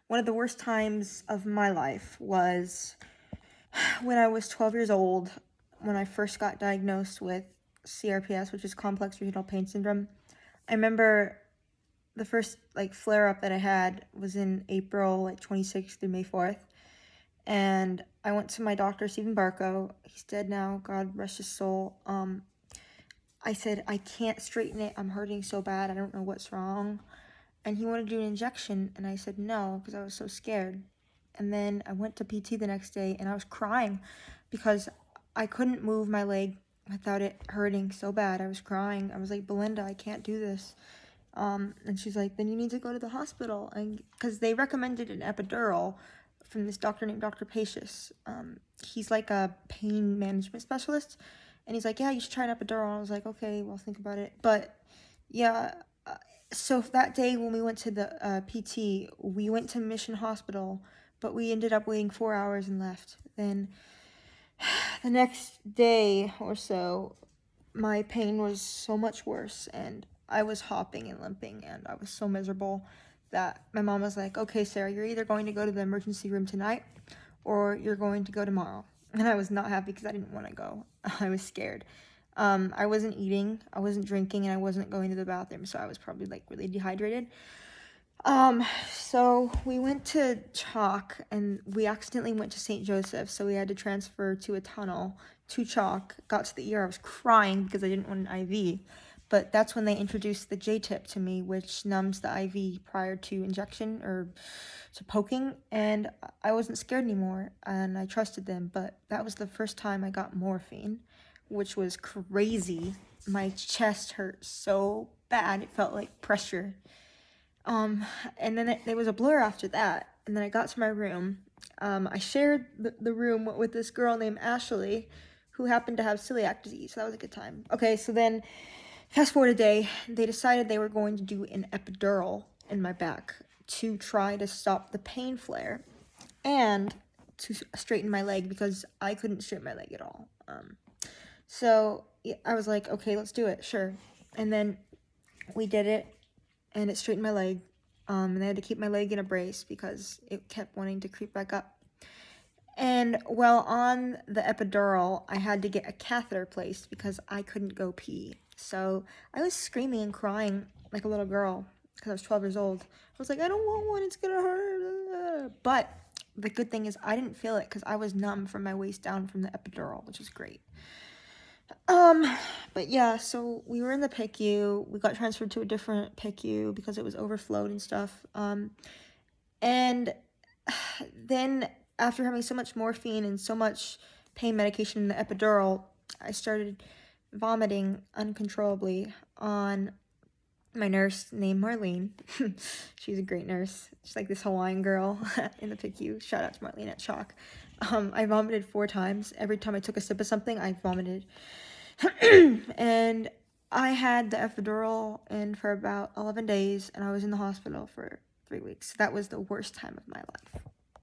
One of the worst times of my life was when I was 12 years old, when I first got diagnosed with CRPS, which is complex regional pain syndrome. I remember the first flare up that I had was in April 26th through May 4th. And I went to my doctor, Stephen Barco. He's dead now, God rest his soul. I said, I can't straighten it. I'm hurting so bad. I don't know what's wrong. And he wanted to do an injection, and I said no because I was so scared. And then I went to PT the next day, and I was crying because I couldn't move my leg without it hurting so bad. I was crying. I was like, Belinda, I can't do this. And she's like, then you need to go to the hospital. And because they recommended an epidural from this doctor named Dr. Pacious. He's like a pain management specialist. And he's like, yeah, you should try an epidural. And I was like, okay, well, think about it. But yeah, so that day when we went to the PT, we went to Mission Hospital, but we ended up waiting 4 hours and left. Then the next day or so, my pain was so much worse, and I was hopping and limping, and I was so miserable that my mom was like, okay, Sarah, you're either going to go to the emergency room tonight or you're going to go tomorrow. And I was not happy because I didn't want to go. I was scared. I wasn't eating, I wasn't drinking, and I wasn't going to the bathroom, so I was probably really dehydrated. So we went to Chalk, and we accidentally went to St. Joseph, so we had to transfer to a tunnel to Chalk. Got to the ER, I was crying because I didn't want an IV, but that's when they introduced the J-tip to me, which numbs the IV prior to injection or to poking, and I wasn't scared anymore, and I trusted them. But that was the first time I got morphine, which was crazy. My chest hurt so bad, it felt like pressure. And then there was a blur after that, and then I got to my room. I shared the room with this girl named Ashley, who happened to have celiac disease, so that was a good time. Okay, so then, fast forward a day, they decided they were going to do an epidural in my back to try to stop the pain flare, and to straighten my leg, because I couldn't straighten my leg at all. So I was like, okay, let's do it, sure. And then we did it, and it straightened my leg. And I had to keep my leg in a brace because it kept wanting to creep back up. And while on the epidural, I had to get a catheter placed because I couldn't go pee. So I was screaming and crying like a little girl because I was 12 years old. I was like, I don't want one, it's gonna hurt. But the good thing is I didn't feel it because I was numb from my waist down from the epidural, which was great. But yeah, so we were in the PICU. We got transferred to a different PICU because it was overflowed and stuff. And then after having so much morphine and so much pain medication in the epidural, I started vomiting uncontrollably on my nurse named Marlene. She's a great nurse. She's like this Hawaiian girl in the PICU. Shout out to Marlene at Chalk. I vomited 4 times. Every time I took a sip of something, I vomited. And I had the epidural in for about 11 days, and I was in the hospital for 3 weeks. That was the worst time of my life.